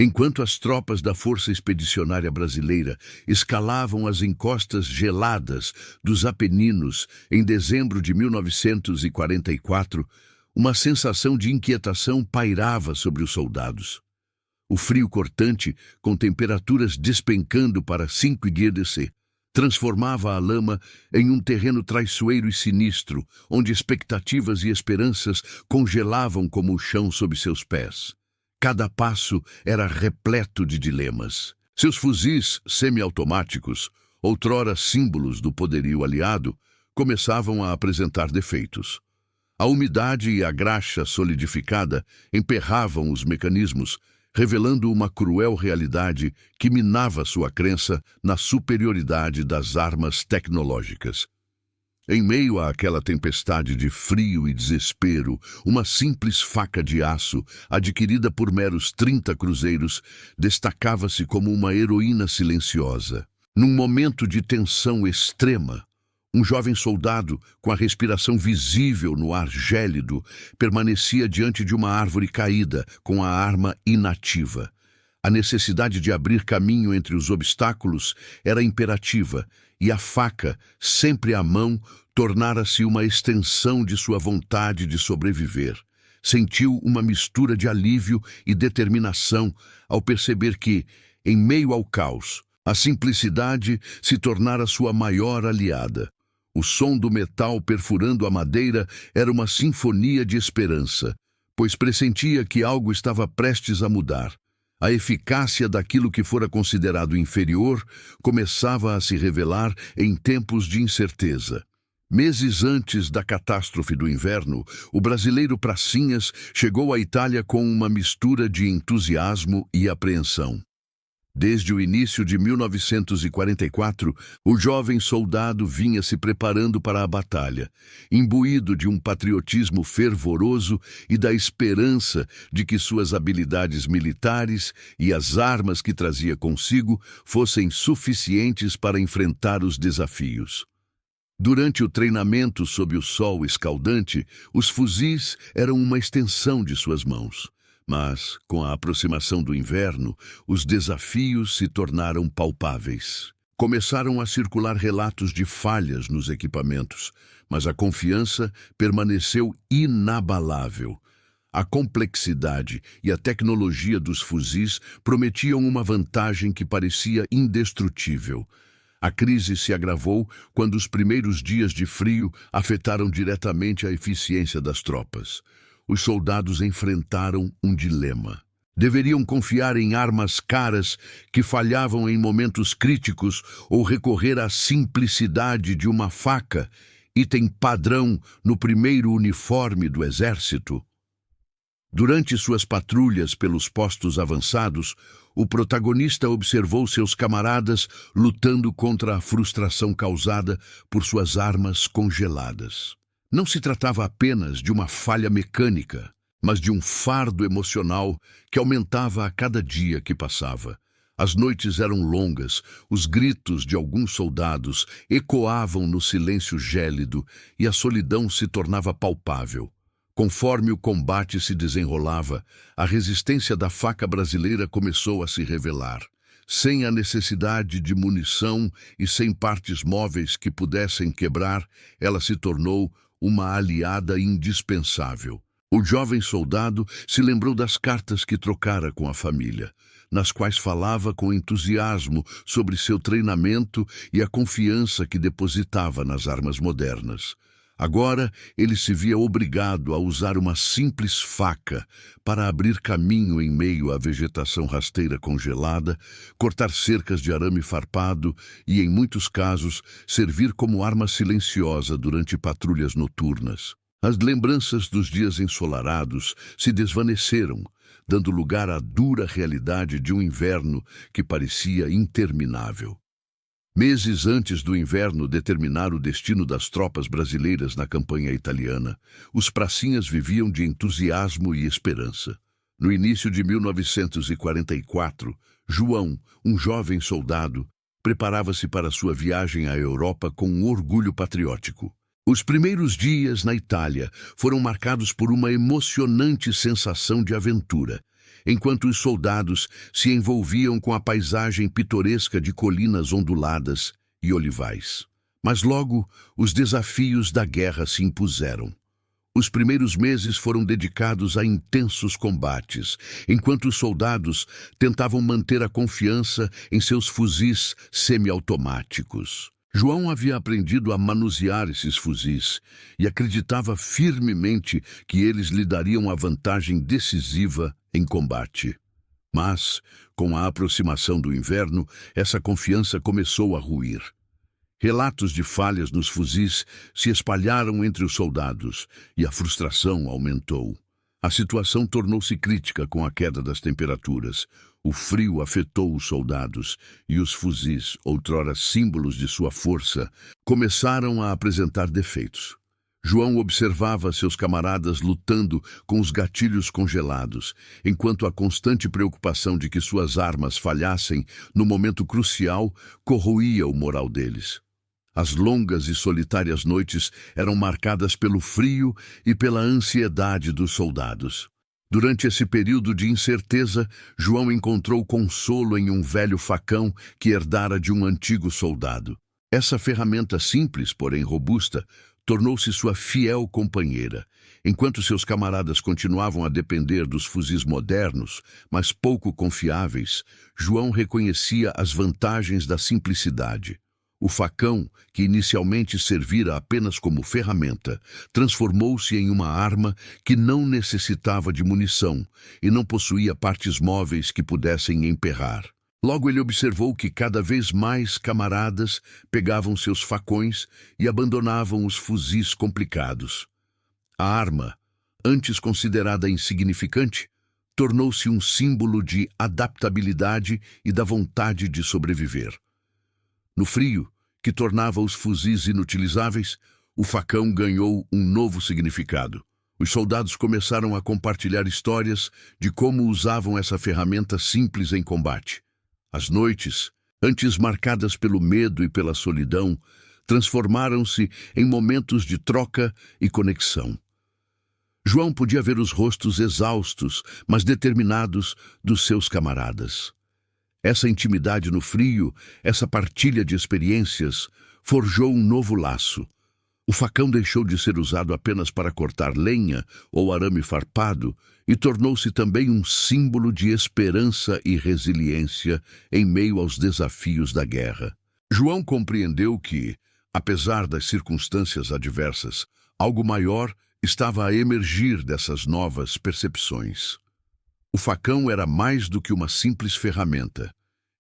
Enquanto as tropas da Força Expedicionária Brasileira escalavam as encostas geladas dos Apeninos em dezembro de 1944, uma sensação de inquietação pairava sobre os soldados. O frio cortante, com temperaturas despencando para 5°C, transformava a lama em um terreno traiçoeiro e sinistro, onde expectativas e esperanças congelavam como o chão sob seus pés. Cada passo era repleto de dilemas. Seus fuzis semiautomáticos, outrora símbolos do poderio aliado, começavam a apresentar defeitos. A umidade e a graxa solidificada emperravam os mecanismos, revelando uma cruel realidade que minava sua crença na superioridade das armas tecnológicas. Em meio àquela tempestade de frio e desespero, uma simples faca de aço, adquirida por meros 30 cruzeiros, destacava-se como uma heroína silenciosa. Num momento de tensão extrema, um jovem soldado, com a respiração visível no ar gélido, permanecia diante de uma árvore caída, com a arma inativa. A necessidade de abrir caminho entre os obstáculos era imperativa, e a faca, sempre à mão, tornara-se uma extensão de sua vontade de sobreviver. Sentiu uma mistura de alívio e determinação ao perceber que, em meio ao caos, a simplicidade se tornara sua maior aliada. O som do metal perfurando a madeira era uma sinfonia de esperança, pois pressentia que algo estava prestes a mudar. A eficácia daquilo que fora considerado inferior começava a se revelar em tempos de incerteza. Meses antes da catástrofe do inverno, o brasileiro Pracinhas chegou à Itália com uma mistura de entusiasmo e apreensão. Desde o início de 1944, o jovem soldado vinha se preparando para a batalha, imbuído de um patriotismo fervoroso e da esperança de que suas habilidades militares e as armas que trazia consigo fossem suficientes para enfrentar os desafios. Durante o treinamento sob o sol escaldante, os fuzis eram uma extensão de suas mãos. Mas, com a aproximação do inverno, os desafios se tornaram palpáveis. Começaram a circular relatos de falhas nos equipamentos, mas a confiança permaneceu inabalável. A complexidade e a tecnologia dos fuzis prometiam uma vantagem que parecia indestrutível. A crise se agravou quando os primeiros dias de frio afetaram diretamente a eficiência das tropas. Os soldados enfrentaram um dilema. Deveriam confiar em armas caras que falhavam em momentos críticos ou recorrer à simplicidade de uma faca, item padrão no primeiro uniforme do exército? Durante suas patrulhas pelos postos avançados, o protagonista observou seus camaradas lutando contra a frustração causada por suas armas congeladas. Não se tratava apenas de uma falha mecânica, mas de um fardo emocional que aumentava a cada dia que passava. As noites eram longas, os gritos de alguns soldados ecoavam no silêncio gélido e a solidão se tornava palpável. Conforme o combate se desenrolava, a resistência da faca brasileira começou a se revelar. Sem a necessidade de munição e sem partes móveis que pudessem quebrar, ela se tornou uma aliada indispensável. O jovem soldado se lembrou das cartas que trocara com a família, nas quais falava com entusiasmo sobre seu treinamento e a confiança que depositava nas armas modernas. Agora, ele se via obrigado a usar uma simples faca para abrir caminho em meio à vegetação rasteira congelada, cortar cercas de arame farpado e, em muitos casos, servir como arma silenciosa durante patrulhas noturnas. As lembranças dos dias ensolarados se desvaneceram, dando lugar à dura realidade de um inverno que parecia interminável. Meses antes do inverno determinar o destino das tropas brasileiras na campanha italiana, os pracinhas viviam de entusiasmo e esperança. No início de 1944, João, um jovem soldado, preparava-se para sua viagem à Europa com um orgulho patriótico. Os primeiros dias na Itália foram marcados por uma emocionante sensação de aventura. enquanto os soldados se envolviam com a paisagem pitoresca de colinas onduladas e olivais. Mas logo os desafios da guerra se impuseram. Os primeiros meses foram dedicados a intensos combates, enquanto os soldados tentavam manter a confiança em seus fuzis semiautomáticos. João havia aprendido a manusear esses fuzis e acreditava firmemente que eles lhe dariam a vantagem decisiva em combate. Mas, com a aproximação do inverno, essa confiança começou a ruir. Relatos de falhas nos fuzis se espalharam entre os soldados e a frustração aumentou. A situação tornou-se crítica com a queda das temperaturas. O frio afetou os soldados e os fuzis, outrora símbolos de sua força, começaram a apresentar defeitos. João observava seus camaradas lutando com os gatilhos congelados, enquanto a constante preocupação de que suas armas falhassem no momento crucial corroía o moral deles. As longas e solitárias noites eram marcadas pelo frio e pela ansiedade dos soldados. Durante esse período de incerteza, João encontrou consolo em um velho facão que herdara de um antigo soldado. Essa ferramenta simples, porém robusta, tornou-se sua fiel companheira. Enquanto seus camaradas continuavam a depender dos fuzis modernos, mas pouco confiáveis, João reconhecia as vantagens da simplicidade. O facão, que inicialmente servira apenas como ferramenta, transformou-se em uma arma que não necessitava de munição e não possuía partes móveis que pudessem emperrar. Logo ele observou que cada vez mais camaradas pegavam seus facões e abandonavam os fuzis complicados. A arma, antes considerada insignificante, tornou-se um símbolo de adaptabilidade e da vontade de sobreviver. No frio, que tornava os fuzis inutilizáveis, o facão ganhou um novo significado. Os soldados começaram a compartilhar histórias de como usavam essa ferramenta simples em combate. As noites, antes marcadas pelo medo e pela solidão, transformaram-se em momentos de troca e conexão. João podia ver os rostos exaustos, mas determinados dos seus camaradas. Essa intimidade no frio, essa partilha de experiências, forjou um novo laço. O facão deixou de ser usado apenas para cortar lenha ou arame farpado e tornou-se também um símbolo de esperança e resiliência em meio aos desafios da guerra. João compreendeu que, apesar das circunstâncias adversas, algo maior estava a emergir dessas novas percepções. O facão era mais do que uma simples ferramenta.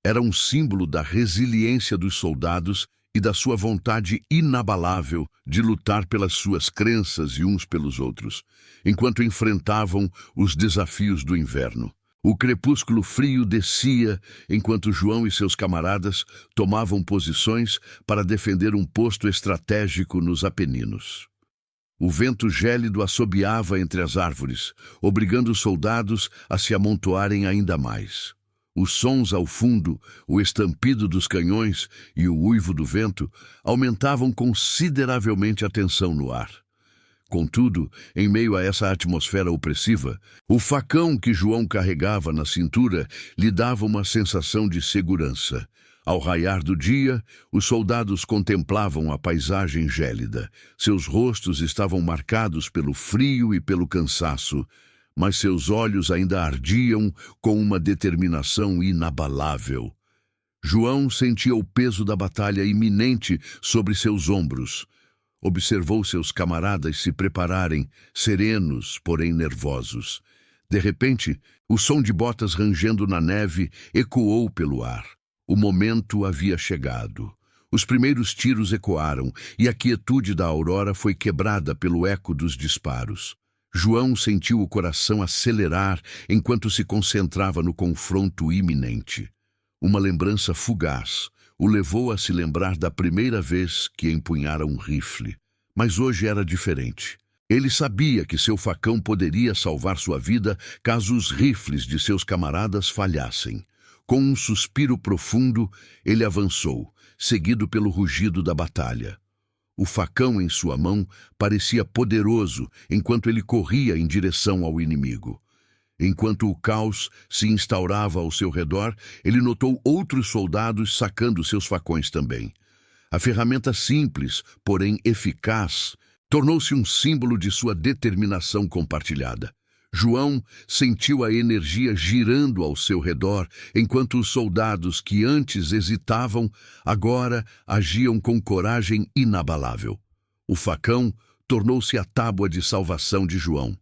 Era um símbolo da resiliência dos soldados e da sua vontade inabalável de lutar pelas suas crenças e uns pelos outros, enquanto enfrentavam os desafios do inverno. O crepúsculo frio descia enquanto João e seus camaradas tomavam posições para defender um posto estratégico nos Apeninos. O vento gélido assobiava entre as árvores, obrigando os soldados a se amontoarem ainda mais. Os sons ao fundo, o estampido dos canhões e o uivo do vento aumentavam consideravelmente a tensão no ar. Contudo, em meio a essa atmosfera opressiva, o facão que João carregava na cintura lhe dava uma sensação de segurança. Ao raiar do dia, os soldados contemplavam a paisagem gélida. Seus rostos estavam marcados pelo frio e pelo cansaço, mas seus olhos ainda ardiam com uma determinação inabalável. João sentia o peso da batalha iminente sobre seus ombros. Observou seus camaradas se prepararem, serenos, porém nervosos. De repente, o som de botas rangendo na neve ecoou pelo ar. O momento havia chegado. Os primeiros tiros ecoaram e a quietude da aurora foi quebrada pelo eco dos disparos. João sentiu o coração acelerar enquanto se concentrava no confronto iminente. Uma lembrança fugaz o levou a se lembrar da primeira vez que empunhara um rifle. Mas hoje era diferente. Ele sabia que seu facão poderia salvar sua vida caso os rifles de seus camaradas falhassem. Com um suspiro profundo, ele avançou, seguido pelo rugido da batalha. O facão em sua mão parecia poderoso enquanto ele corria em direção ao inimigo. Enquanto o caos se instaurava ao seu redor, ele notou outros soldados sacando seus facões também. A ferramenta simples, porém eficaz, tornou-se um símbolo de sua determinação compartilhada. João sentiu a energia girando ao seu redor, enquanto os soldados que antes hesitavam, agora agiam com coragem inabalável. O facão tornou-se a tábua de salvação de João.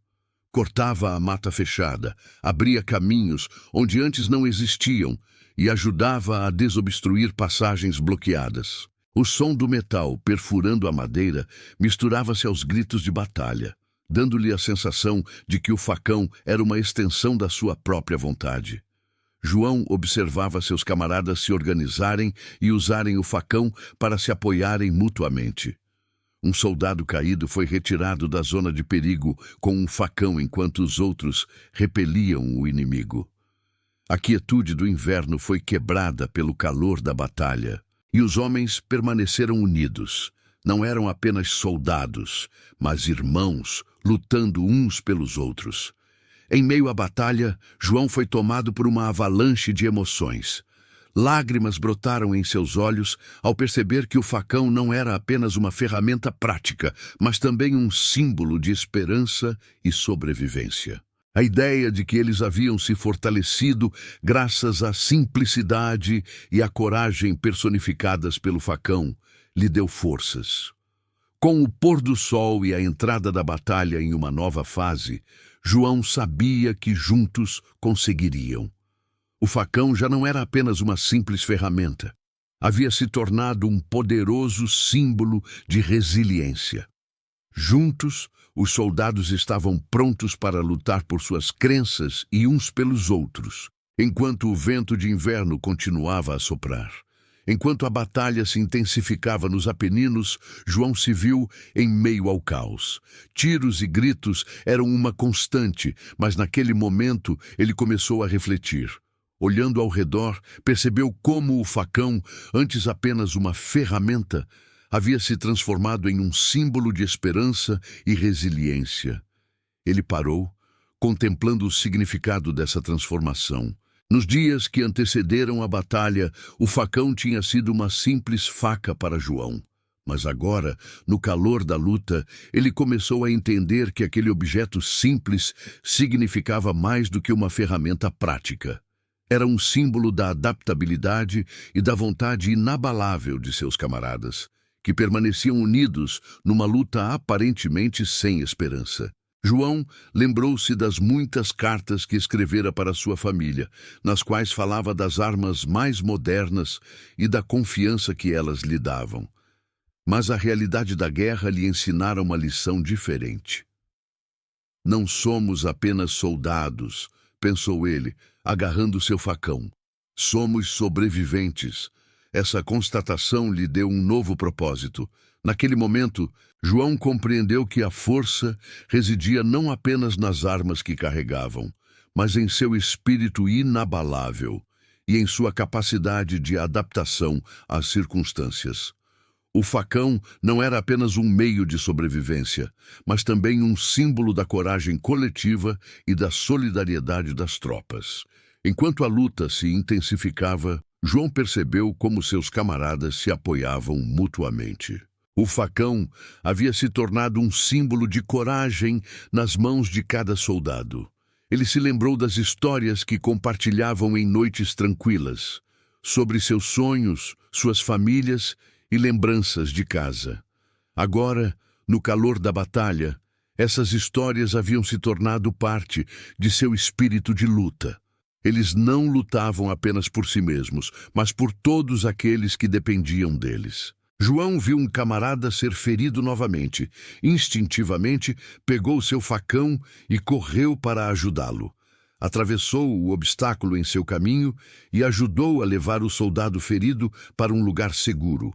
Cortava a mata fechada, abria caminhos onde antes não existiam e ajudava a desobstruir passagens bloqueadas. O som do metal perfurando a madeira misturava-se aos gritos de batalha, dando-lhe a sensação de que o facão era uma extensão da sua própria vontade. João observava seus camaradas se organizarem e usarem o facão para se apoiarem mutuamente. Um soldado caído foi retirado da zona de perigo com um facão enquanto os outros repeliam o inimigo. A quietude do inverno foi quebrada pelo calor da batalha, e os homens permaneceram unidos. Não eram apenas soldados, mas irmãos, lutando uns pelos outros. Em meio à batalha, João foi tomado por uma avalanche de emoções. Lágrimas brotaram em seus olhos ao perceber que o facão não era apenas uma ferramenta prática, mas também um símbolo de esperança e sobrevivência. A ideia de que eles haviam se fortalecido graças à simplicidade e à coragem personificadas pelo facão lhe deu forças. Com o pôr do sol e a entrada da batalha em uma nova fase, João sabia que juntos conseguiriam. O facão já não era apenas uma simples ferramenta. Havia se tornado um poderoso símbolo de resiliência. Juntos, os soldados estavam prontos para lutar por suas crenças e uns pelos outros, enquanto o vento de inverno continuava a soprar. Enquanto a batalha se intensificava nos Apeninos, João se viu em meio ao caos. Tiros e gritos eram uma constante, mas naquele momento ele começou a refletir. Olhando ao redor, percebeu como o facão, antes apenas uma ferramenta, havia se transformado em um símbolo de esperança e resiliência. Ele parou, contemplando o significado dessa transformação. Nos dias que antecederam a batalha, o facão tinha sido uma simples faca para João. Mas agora, no calor da luta, ele começou a entender que aquele objeto simples significava mais do que uma ferramenta prática. Era um símbolo da adaptabilidade e da vontade inabalável de seus camaradas, que permaneciam unidos numa luta aparentemente sem esperança. João lembrou-se das muitas cartas que escrevera para sua família, nas quais falava das armas mais modernas e da confiança que elas lhe davam. Mas a realidade da guerra lhe ensinara uma lição diferente. Não somos apenas soldados, pensou ele, agarrando seu facão. Somos sobreviventes. Essa constatação lhe deu um novo propósito. Naquele momento, João compreendeu que a força residia não apenas nas armas que carregavam, mas em seu espírito inabalável e em sua capacidade de adaptação às circunstâncias. O facão não era apenas um meio de sobrevivência, mas também um símbolo da coragem coletiva e da solidariedade das tropas. Enquanto a luta se intensificava, João percebeu como seus camaradas se apoiavam mutuamente. O facão havia se tornado um símbolo de coragem nas mãos de cada soldado. Ele se lembrou das histórias que compartilhavam em noites tranquilas, sobre seus sonhos, suas famílias e lembranças de casa. Agora, no calor da batalha, essas histórias haviam se tornado parte de seu espírito de luta. Eles não lutavam apenas por si mesmos, mas por todos aqueles que dependiam deles. João viu um camarada ser ferido novamente. Instintivamente, pegou seu facão e correu para ajudá-lo. Atravessou o obstáculo em seu caminho e ajudou a levar o soldado ferido para um lugar seguro.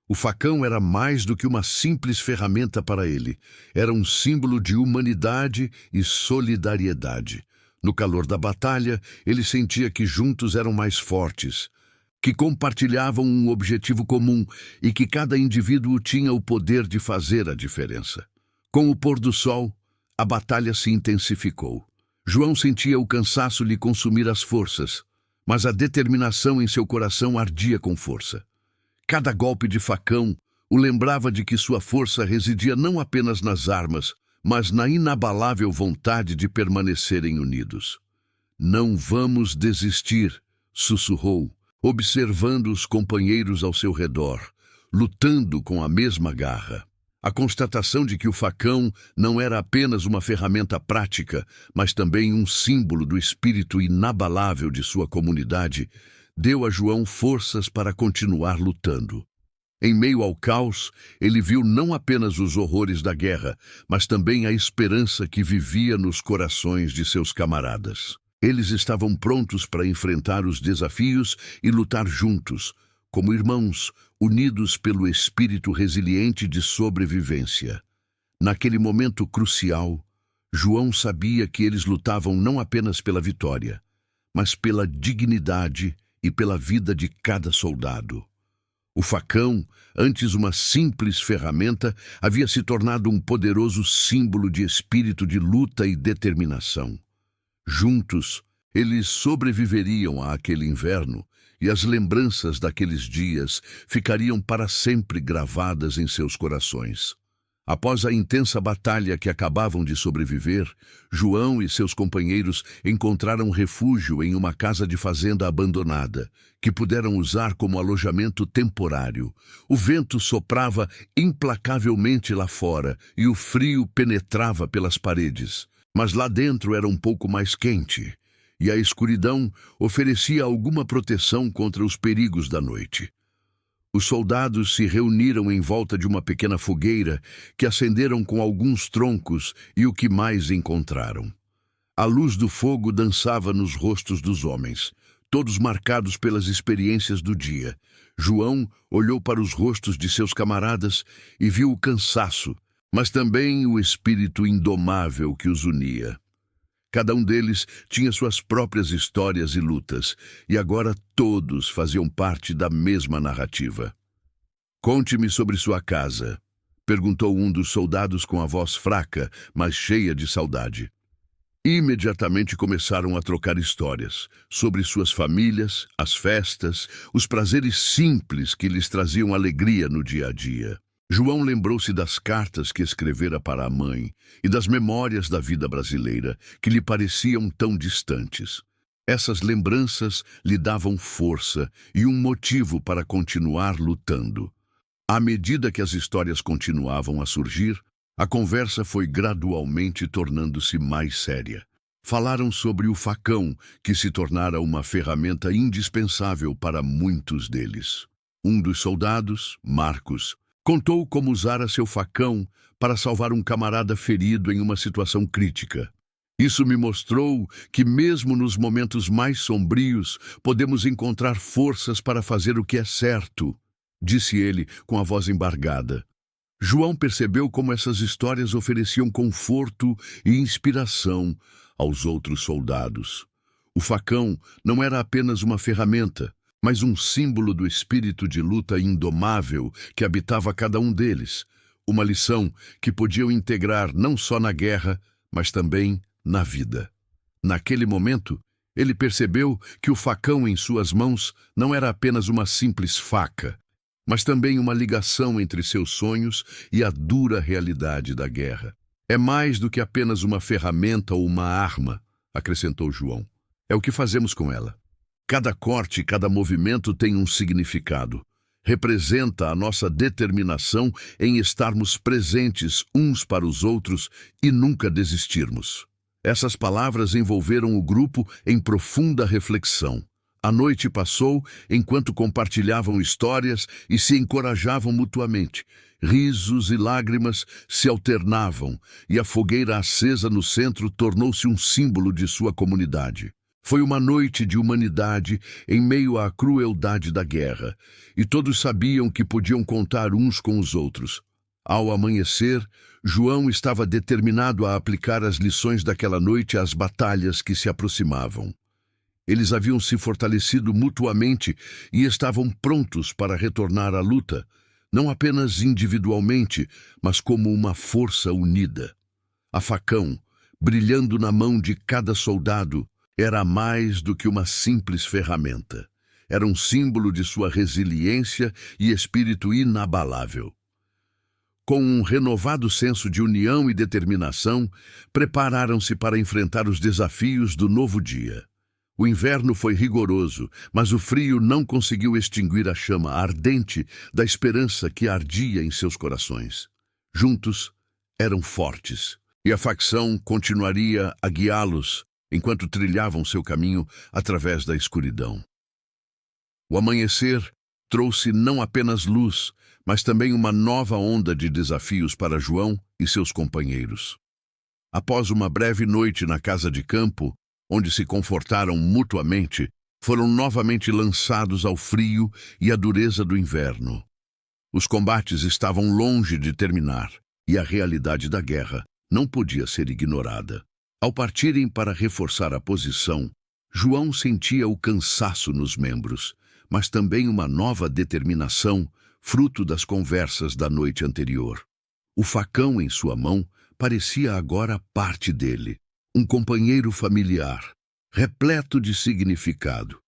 O facão era mais do que uma simples ferramenta para ele. Era um símbolo de humanidade e solidariedade. No calor da batalha, ele sentia que juntos eram mais fortes, que compartilhavam um objetivo comum e que cada indivíduo tinha o poder de fazer a diferença. Com o pôr do sol, a batalha se intensificou. João sentia o cansaço lhe consumir as forças, mas a determinação em seu coração ardia com força. Cada golpe de facão o lembrava de que sua força residia não apenas nas armas, mas na inabalável vontade de permanecerem unidos. "Não vamos desistir", sussurrou, observando os companheiros ao seu redor, lutando com a mesma garra. A constatação de que o facão não era apenas uma ferramenta prática, mas também um símbolo do espírito inabalável de sua comunidade, deu a João forças para continuar lutando. Em meio ao caos, ele viu não apenas os horrores da guerra, mas também a esperança que vivia nos corações de seus camaradas. Eles estavam prontos para enfrentar os desafios e lutar juntos, como irmãos, unidos pelo espírito resiliente de sobrevivência. Naquele momento crucial, João sabia que eles lutavam não apenas pela vitória, mas pela dignidade e pela vida de cada soldado. O facão, antes uma simples ferramenta, havia se tornado um poderoso símbolo de espírito de luta e determinação. Juntos, eles sobreviveriam àquele inverno, e as lembranças daqueles dias ficariam para sempre gravadas em seus corações. Após a intensa batalha que acabavam de sobreviver, João e seus companheiros encontraram refúgio em uma casa de fazenda abandonada, que puderam usar como alojamento temporário. O vento soprava implacavelmente lá fora e o frio penetrava pelas paredes, mas lá dentro era um pouco mais quente, e a escuridão oferecia alguma proteção contra os perigos da noite. Os soldados se reuniram em volta de uma pequena fogueira que acenderam com alguns troncos e o que mais encontraram. A luz do fogo dançava nos rostos dos homens, todos marcados pelas experiências do dia. João olhou para os rostos de seus camaradas e viu o cansaço, mas também o espírito indomável que os unia. Cada um deles tinha suas próprias histórias e lutas, e agora todos faziam parte da mesma narrativa. "Conte-me sobre sua casa", perguntou um dos soldados com a voz fraca, mas cheia de saudade. Imediatamente começaram a trocar histórias sobre suas famílias, as festas, os prazeres simples que lhes traziam alegria no dia a dia. João lembrou-se das cartas que escrevera para a mãe e das memórias da vida brasileira, que lhe pareciam tão distantes. Essas lembranças lhe davam força e um motivo para continuar lutando. À medida que as histórias continuavam a surgir, a conversa foi gradualmente tornando-se mais séria. Falaram sobre o facão, que se tornara uma ferramenta indispensável para muitos deles. Um dos soldados, Marcos, contou como usara seu facão para salvar um camarada ferido em uma situação crítica. "Isso me mostrou que mesmo nos momentos mais sombrios podemos encontrar forças para fazer o que é certo", disse ele com a voz embargada. João percebeu como essas histórias ofereciam conforto e inspiração aos outros soldados. O facão não era apenas uma ferramenta, mas um símbolo do espírito de luta indomável que habitava cada um deles, uma lição que podiam integrar não só na guerra, mas também na vida. Naquele momento, ele percebeu que o facão em suas mãos não era apenas uma simples faca, mas também uma ligação entre seus sonhos e a dura realidade da guerra. "É mais do que apenas uma ferramenta ou uma arma", acrescentou João. "É o que fazemos com ela. Cada corte, cada movimento tem um significado. Representa a nossa determinação em estarmos presentes uns para os outros e nunca desistirmos." Essas palavras envolveram o grupo em profunda reflexão. A noite passou enquanto compartilhavam histórias e se encorajavam mutuamente. Risos e lágrimas se alternavam, e a fogueira acesa no centro tornou-se um símbolo de sua comunidade. Foi uma noite de humanidade em meio à crueldade da guerra, e todos sabiam que podiam contar uns com os outros. Ao amanhecer, João estava determinado a aplicar as lições daquela noite às batalhas que se aproximavam. Eles haviam se fortalecido mutuamente e estavam prontos para retornar à luta, não apenas individualmente, mas como uma força unida. A facão, brilhando na mão de cada soldado, era mais do que uma simples ferramenta. Era um símbolo de sua resiliência e espírito inabalável. Com um renovado senso de união e determinação, prepararam-se para enfrentar os desafios do novo dia. O inverno foi rigoroso, mas o frio não conseguiu extinguir a chama ardente da esperança que ardia em seus corações. Juntos, eram fortes, e a facção continuaria a guiá-los enquanto trilhavam seu caminho através da escuridão. O amanhecer trouxe não apenas luz, mas também uma nova onda de desafios para João e seus companheiros. Após uma breve noite na casa de campo, onde se confortaram mutuamente, foram novamente lançados ao frio e à dureza do inverno. Os combates estavam longe de terminar, e a realidade da guerra não podia ser ignorada. Ao partirem para reforçar a posição, João sentia o cansaço nos membros, mas também uma nova determinação, fruto das conversas da noite anterior. O facão em sua mão parecia agora parte dele, um companheiro familiar, repleto de significado.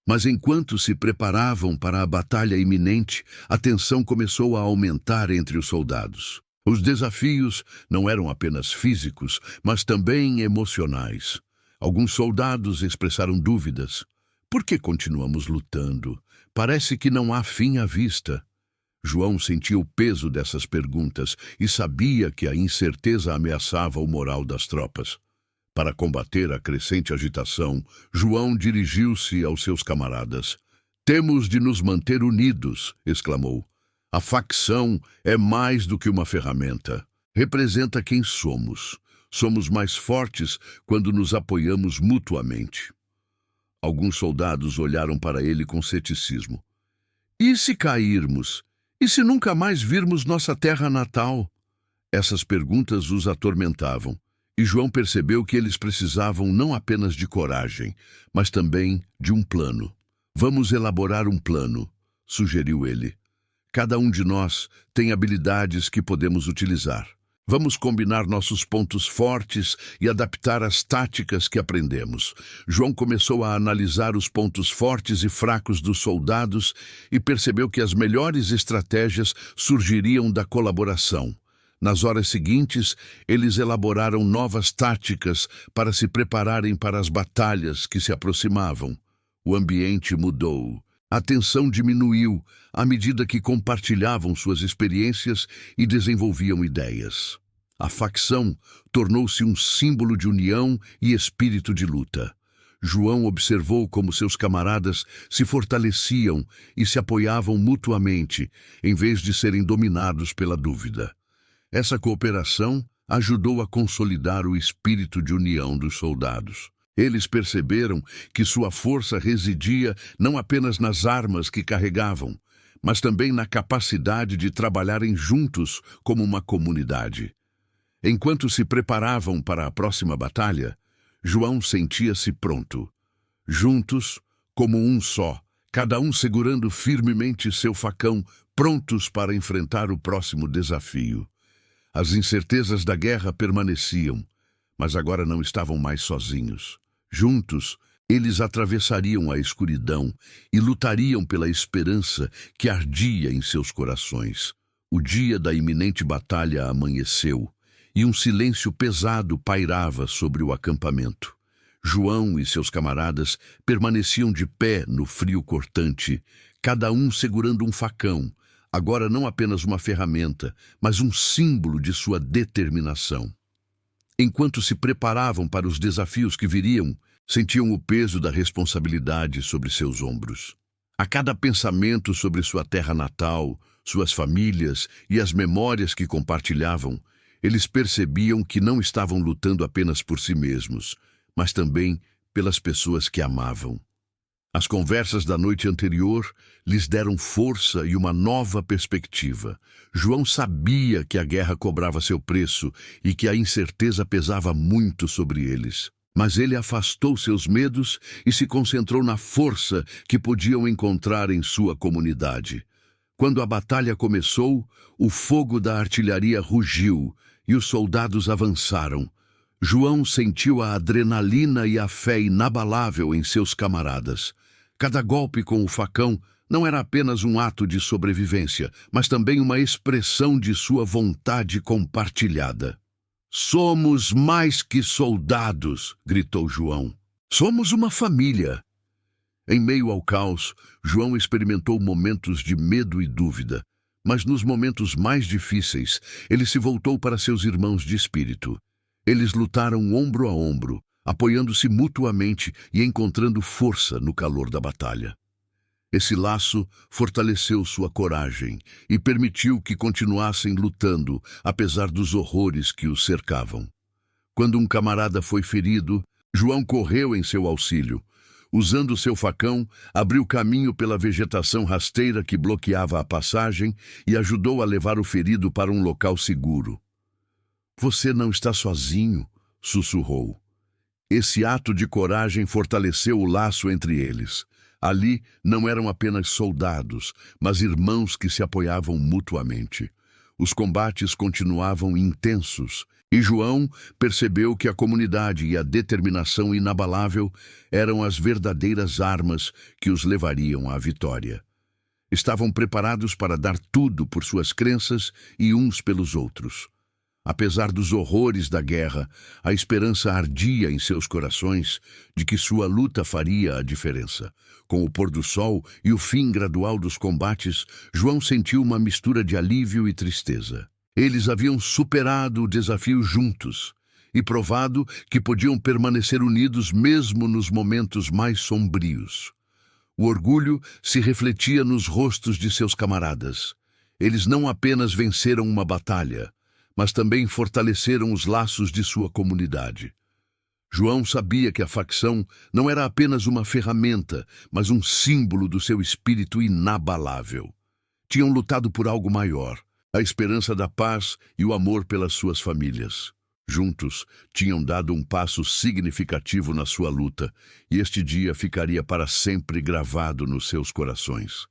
Mas enquanto se preparavam para a batalha iminente, a tensão começou a aumentar entre os soldados. Os desafios não eram apenas físicos, mas também emocionais. Alguns soldados expressaram dúvidas. Por que continuamos lutando? Parece que não há fim à vista. João sentia o peso dessas perguntas e sabia que a incerteza ameaçava o moral das tropas. Para combater a crescente agitação, João dirigiu-se aos seus camaradas. "Temos de nos manter unidos", exclamou. "A facção é mais do que uma ferramenta. Representa quem somos. Somos mais fortes quando nos apoiamos mutuamente." Alguns soldados olharam para ele com ceticismo. "E se cairmos? E se nunca mais virmos nossa terra natal?" Essas perguntas os atormentavam. E João percebeu que eles precisavam não apenas de coragem, mas também de um plano. "Vamos elaborar um plano", sugeriu ele. "Cada um de nós tem habilidades que podemos utilizar. Vamos combinar nossos pontos fortes e adaptar as táticas que aprendemos." João começou a analisar os pontos fortes e fracos dos soldados e percebeu que as melhores estratégias surgiriam da colaboração. Nas horas seguintes, eles elaboraram novas táticas para se prepararem para as batalhas que se aproximavam. O ambiente mudou. A tensão diminuiu à medida que compartilhavam suas experiências e desenvolviam ideias. A facção tornou-se um símbolo de união e espírito de luta. João observou como seus camaradas se fortaleciam e se apoiavam mutuamente, em vez de serem dominados pela dúvida. Essa cooperação ajudou a consolidar o espírito de união dos soldados. Eles perceberam que sua força residia não apenas nas armas que carregavam, mas também na capacidade de trabalharem juntos como uma comunidade. Enquanto se preparavam para a próxima batalha, João sentia-se pronto. Juntos, como um só, cada um segurando firmemente seu facão, prontos para enfrentar o próximo desafio. As incertezas da guerra permaneciam, mas agora não estavam mais sozinhos. Juntos, eles atravessariam a escuridão e lutariam pela esperança que ardia em seus corações. O dia da iminente batalha amanheceu, e um silêncio pesado pairava sobre o acampamento. João e seus camaradas permaneciam de pé no frio cortante, cada um segurando um facão, agora não apenas uma ferramenta, mas um símbolo de sua determinação. Enquanto se preparavam para os desafios que viriam, sentiam o peso da responsabilidade sobre seus ombros. A cada pensamento sobre sua terra natal, suas famílias e as memórias que compartilhavam, eles percebiam que não estavam lutando apenas por si mesmos, mas também pelas pessoas que amavam. As conversas da noite anterior lhes deram força e uma nova perspectiva. João sabia que a guerra cobrava seu preço e que a incerteza pesava muito sobre eles. Mas ele afastou seus medos e se concentrou na força que podiam encontrar em sua comunidade. Quando a batalha começou, o fogo da artilharia rugiu e os soldados avançaram. João sentiu a adrenalina e a fé inabalável em seus camaradas. Cada golpe com o facão não era apenas um ato de sobrevivência, mas também uma expressão de sua vontade compartilhada. "Somos mais que soldados", gritou João. "Somos uma família." Em meio ao caos, João experimentou momentos de medo e dúvida, mas nos momentos mais difíceis, ele se voltou para seus irmãos de espírito. Eles lutaram ombro a ombro, apoiando-se mutuamente e encontrando força no calor da batalha. Esse laço fortaleceu sua coragem e permitiu que continuassem lutando, apesar dos horrores que os cercavam. Quando um camarada foi ferido, João correu em seu auxílio. Usando seu facão, abriu caminho pela vegetação rasteira que bloqueava a passagem e ajudou a levar o ferido para um local seguro. "Você não está sozinho", sussurrou. Esse ato de coragem fortaleceu o laço entre eles. Ali não eram apenas soldados, mas irmãos que se apoiavam mutuamente. Os combates continuavam intensos, e João percebeu que a comunidade e a determinação inabalável eram as verdadeiras armas que os levariam à vitória. Estavam preparados para dar tudo por suas crenças e uns pelos outros. Apesar dos horrores da guerra, a esperança ardia em seus corações de que sua luta faria a diferença. Com o pôr do sol e o fim gradual dos combates, João sentiu uma mistura de alívio e tristeza. Eles haviam superado o desafio juntos e provado que podiam permanecer unidos mesmo nos momentos mais sombrios. O orgulho se refletia nos rostos de seus camaradas. Eles não apenas venceram uma batalha, mas também fortaleceram os laços de sua comunidade. João sabia que a facção não era apenas uma ferramenta, mas um símbolo do seu espírito inabalável. Tinham lutado por algo maior, a esperança da paz e o amor pelas suas famílias. Juntos, tinham dado um passo significativo na sua luta, e este dia ficaria para sempre gravado nos seus corações.